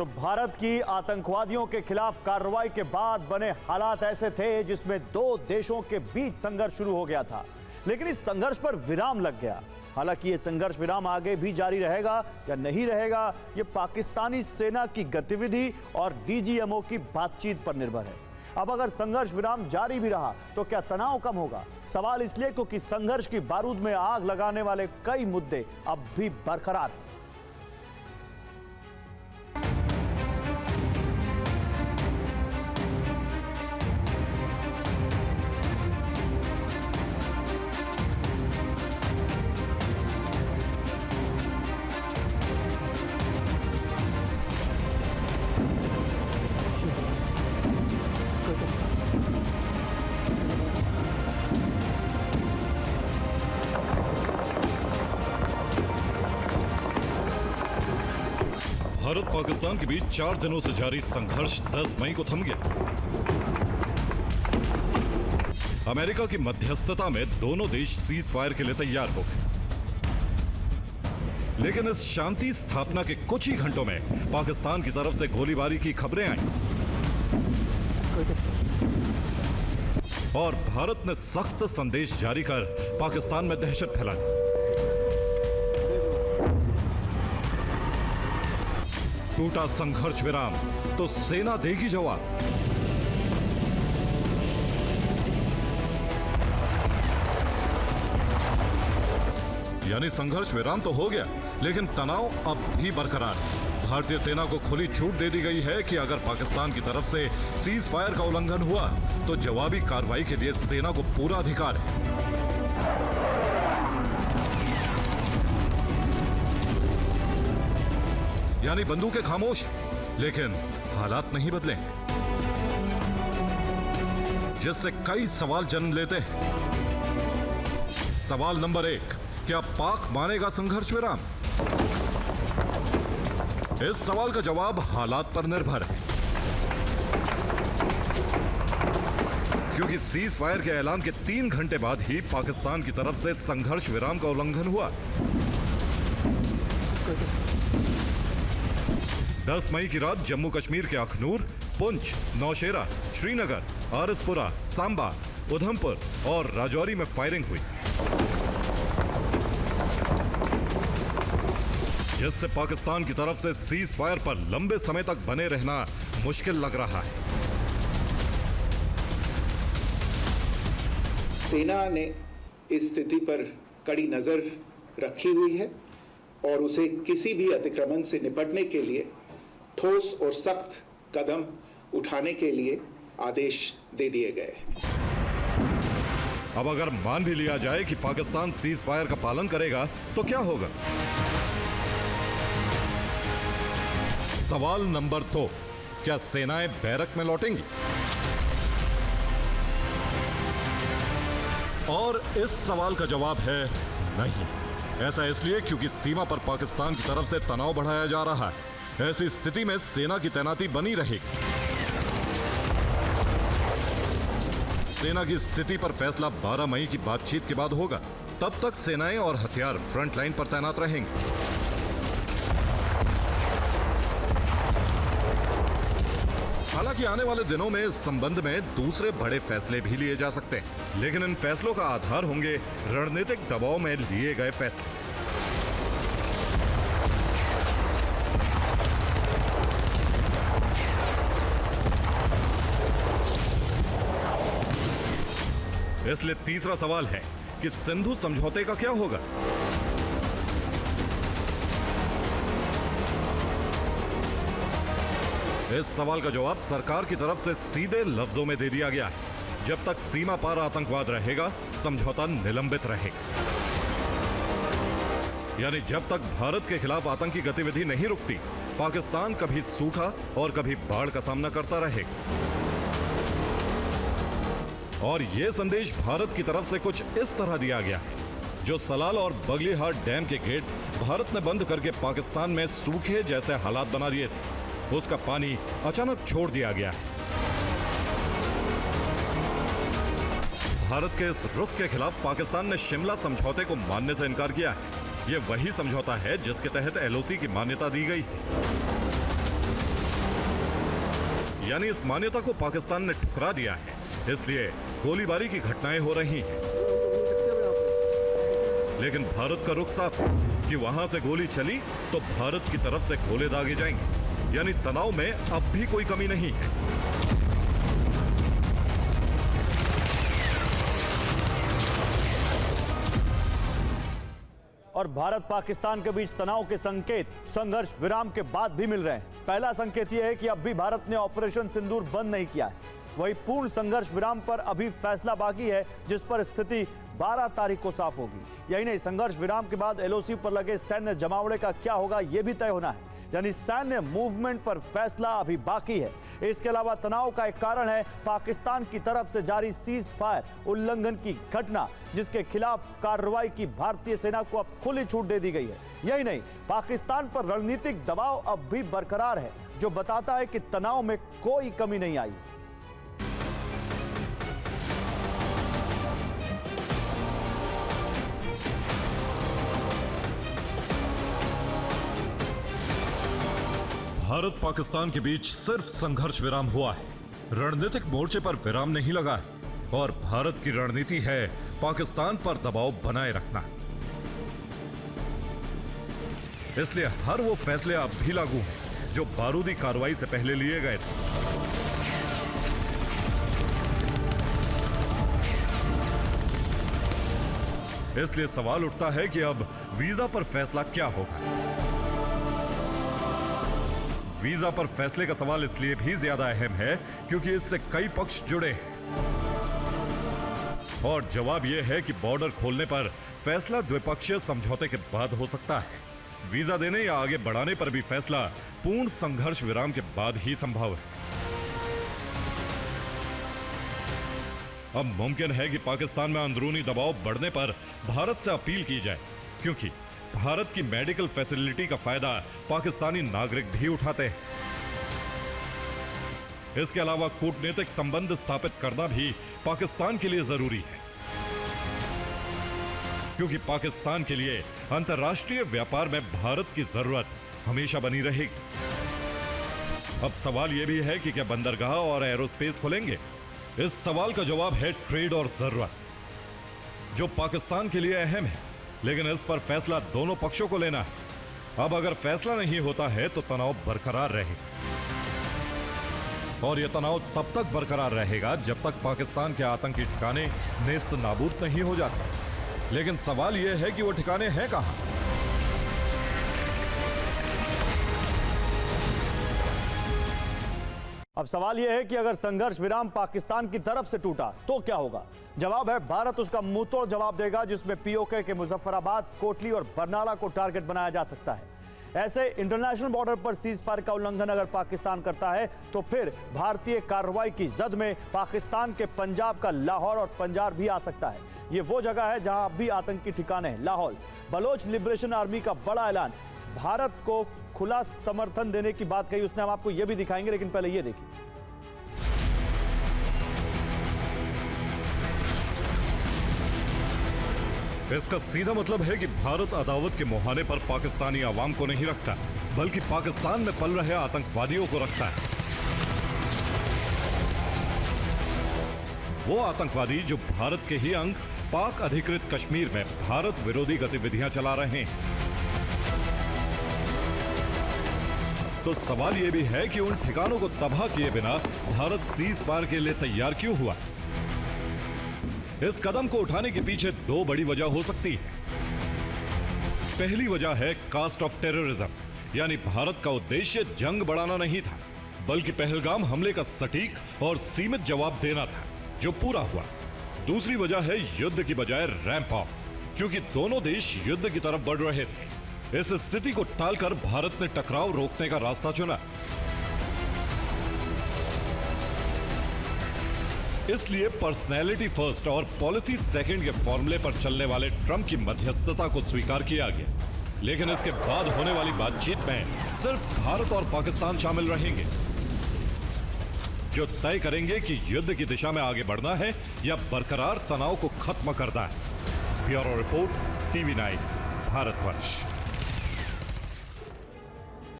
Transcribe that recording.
तो भारत की आतंकवादियों के खिलाफ कार्रवाई के बाद बने हालात ऐसे थे जिसमें दो देशों के बीच संघर्ष शुरू हो गया था, लेकिन इस संघर्ष पर विराम लग गया। हालांकि यह संघर्ष विराम आगे भी जारी रहेगा या नहीं रहेगा, यह पाकिस्तानी सेना की गतिविधि और डीजीएमओ की बातचीत पर निर्भर है। अब अगर संघर्ष विराम जारी भी रहा तो क्या तनाव कम होगा? सवाल इसलिए क्योंकि संघर्ष की बारूद में आग लगाने वाले कई मुद्दे अब भी बरकरार हैं। भारत पाकिस्तान के बीच 4 दिनों से जारी संघर्ष 10 मई को थम गया। अमेरिका की मध्यस्थता में दोनों देश सीज फायर के लिए तैयार हो गए, लेकिन इस शांति स्थापना के कुछ ही घंटों में पाकिस्तान की तरफ से गोलीबारी की खबरें आईं और भारत ने सख्त संदेश जारी कर पाकिस्तान में दहशत फैला दी। टूटा संघर्ष विराम तो सेना देगी जवाब। यानी संघर्ष विराम तो हो गया, लेकिन तनाव अब भी बरकरार है। भारतीय सेना को खुली छूट दे दी गई है कि अगर पाकिस्तान की तरफ से सीज फायर का उल्लंघन हुआ तो जवाबी कार्रवाई के लिए सेना को पूरा अधिकार है। यानी बंदूकें खामोश हैं, लेकिन हालात नहीं बदले हैं, जिससे कई सवाल जन्म लेते हैं। सवाल नंबर 1, क्या पाक मानेगा संघर्ष विराम? इस सवाल का जवाब हालात पर निर्भर है, क्योंकि सीज फायर के ऐलान के 3 घंटे बाद ही पाकिस्तान की तरफ से संघर्ष विराम का उल्लंघन हुआ। 10 मई की रात जम्मू कश्मीर के अखनूर, पुंछ, नौशेरा, श्रीनगर, आरसपुरा, सांबा, उधमपुर और राजौरी में फायरिंग हुई, जिससे पाकिस्तान की तरफ से सीज फायर पर लंबे समय तक बने रहना मुश्किल लग रहा है। सेना ने इस स्थिति पर कड़ी नजर रखी हुई है और उसे किसी भी अतिक्रमण से निपटने के लिए ठोस और सख्त कदम उठाने के लिए आदेश दे दिए गए। अब अगर मान भी लिया जाए कि पाकिस्तान सीज फायर का पालन करेगा तो क्या होगा? सवाल नंबर 2, क्या सेनाएं बैरक में लौटेंगी? और इस सवाल का जवाब है नहीं। ऐसा इसलिए क्योंकि सीमा पर पाकिस्तान की तरफ से तनाव बढ़ाया जा रहा है। ऐसी स्थिति में सेना की तैनाती बनी रहेगी। सेना की स्थिति पर फैसला 12 मई की बातचीत के बाद होगा। तब तक सेनाएं और हथियार फ्रंट लाइन पर तैनात रहेंगे। हालांकि आने वाले दिनों में इस संबंध में दूसरे बड़े फैसले भी लिए जा सकते हैं, लेकिन इन फैसलों का आधार होंगे रणनीतिक दबाव में लिए गए फैसले। इसलिए तीसरा सवाल है कि सिंधु समझौते का क्या होगा? इस सवाल का जवाब सरकार की तरफ से सीधे लफ्जों में दे दिया गया है। जब तक सीमा पार आतंकवाद रहेगा, समझौता निलंबित रहेगा। यानी जब तक भारत के खिलाफ आतंकी गतिविधि नहीं रुकती, पाकिस्तान कभी सूखा और कभी बाढ़ का सामना करता रहेगा। और यह संदेश भारत की तरफ से कुछ इस तरह दिया गया है। जो सलाल और बगलीहाट डैम के गेट भारत ने बंद करके पाकिस्तान में सूखे जैसे हालात बना दिए थे, उसका पानी अचानक छोड़ दिया गया है। भारत के इस रुख के खिलाफ पाकिस्तान ने शिमला समझौते को मानने से इनकार किया है। यह वही समझौता है जिसके तहत एलओसी की मान्यता दी गई थी। यानी इस मान्यता को पाकिस्तान ने ठुकरा दिया है, इसलिए गोलीबारी की घटनाएं हो रही हैं। लेकिन भारत का रुख साफ है कि वहां से गोली चली तो भारत की तरफ से गोले दागे जाएंगे, यानी तनाव में अब भी कोई कमी नहीं है। और भारत पाकिस्तान के बीच तनाव के संकेत संघर्ष विराम के बाद भी मिल रहे हैं। पहला संकेत यह है कि अब भी भारत ने ऑपरेशन सिंदूर बंद नहीं किया है। वही पूर्ण संघर्ष विराम पर अभी फैसला बाकी है, जिस पर स्थिति 12 तारीख को साफ होगी। यही नहीं, संघर्ष विराम के बाद एलओसी पर लगे सैन्य जमावड़े का क्या होगा यह भी तय होना है, यानी सैन्य मूवमेंट पर फैसला अभी बाकी है। इसके अलावा तनाव का एक कारण है पाकिस्तान की तरफ से जारी सीज फायर उल्लंघन की घटना, जिसके खिलाफ कार्रवाई की भारतीय सेना को अब खुली छूट दे दी गई है। यही नहीं, पाकिस्तान पर रणनीतिक दबाव अब भी बरकरार है, जो बताता है कि तनाव में कोई कमी नहीं आई। भारत पाकिस्तान के बीच सिर्फ संघर्ष विराम हुआ है, रणनीतिक मोर्चे पर विराम नहीं लगा है और भारत की रणनीति है पाकिस्तान पर दबाव बनाए रखना। इसलिए हर वो फैसले अब भी लागू हैं जो बारूदी कार्रवाई से पहले लिए गए थे। इसलिए सवाल उठता है कि अब वीजा पर फैसला क्या होगा। वीजा पर फैसले का सवाल इसलिए भी ज्यादा अहम है क्योंकि इससे कई पक्ष जुड़े हैं और जवाब यह है कि बॉर्डर खोलने पर फैसला द्विपक्षीय समझौते के बाद हो सकता है। वीजा देने या आगे बढ़ाने पर भी फैसला पूर्ण संघर्ष विराम के बाद ही संभव है। अब मुमकिन है कि पाकिस्तान में अंदरूनी दबाव बढ़ने पर भारत से अपील की जाए, क्योंकि भारत की मेडिकल फैसिलिटी का फायदा पाकिस्तानी नागरिक भी उठाते हैं। इसके अलावा कूटनीतिक संबंध स्थापित करना भी पाकिस्तान के लिए जरूरी है, क्योंकि पाकिस्तान के लिए अंतर्राष्ट्रीय व्यापार में भारत की जरूरत हमेशा बनी रहेगी। अब सवाल यह भी है कि क्या बंदरगाह और एरोस्पेस खुलेंगे? इस सवाल का जवाब है ट्रेड और जरूरत, जो पाकिस्तान के लिए अहम है, लेकिन इस पर फैसला दोनों पक्षों को लेना है। अब अगर फैसला नहीं होता है तो तनाव बरकरार रहेगा और यह तनाव तब तक बरकरार रहेगा जब तक पाकिस्तान के आतंकी ठिकाने नेस्त नाबूद नहीं हो जाते। लेकिन सवाल यह है कि वो ठिकाने हैं कहां? अब सवाल यह है कि अगर संघर्ष विराम पाकिस्तान की तरफ से टूटा तो क्या होगा? जवाब है, भारत उसका मुंहतोड़ जवाब देगा, जिसमें पीओके के मुजफ्फराबाद, कोटली और बरनाला को टारगेट बनाया जा सकता है। ऐसे इंटरनेशनल बॉर्डर पर सीज फायर का उल्लंघन अगर पाकिस्तान करता है तो फिर भारतीय कार्रवाई की जद में पाकिस्तान के पंजाब का लाहौर और पंजाब भी आ सकता है। ये वो जगह है जहां अब भी आतंकी ठिकाने हैं। लाहौर बलोच लिबरेशन आर्मी का बड़ा ऐलान, भारत को खुला समर्थन देने की बात कही उसने। हम आपको यह भी दिखाएंगे, लेकिन पहले यह देखिए। इसका सीधा मतलब है कि भारत अदावत के मुहाने पर पाकिस्तानी आवाम को नहीं रखता, बल्कि पाकिस्तान में पल रहे आतंकवादियों को रखता है। वो आतंकवादी जो भारत के ही अंग पाक अधिकृत कश्मीर में भारत विरोधी गतिविधियां चला रहे हैं। तो सवाल यह भी है कि उन ठिकानों को तबाह किए बिना भारत सीज फायर के लिए तैयार क्यों हुआ? इस कदम को उठाने के पीछे दो बड़ी वजह हो सकती है। पहली वजह है कास्ट ऑफ टेररिज्म, यानी भारत का उद्देश्य जंग बढ़ाना नहीं था, बल्कि पहलगाम हमले का सटीक और सीमित जवाब देना था, जो पूरा हुआ। दूसरी वजह है युद्ध की बजाय रैंप ऑफ, क्योंकि दोनों देश युद्ध की तरफ बढ़ रहे थे। इस स्थिति को टालकर भारत ने टकराव रोकने का रास्ता चुना। इसलिए पर्सनैलिटी फर्स्ट और पॉलिसी सेकंड के फॉर्मूले पर चलने वाले ट्रंप की मध्यस्थता को स्वीकार किया गया, लेकिन इसके बाद होने वाली बातचीत में सिर्फ भारत और पाकिस्तान शामिल रहेंगे, जो तय करेंगे कि युद्ध की दिशा में आगे बढ़ना है या बरकरार तनाव को खत्म करना है। Bureau report, TV9, Bharatvarsh.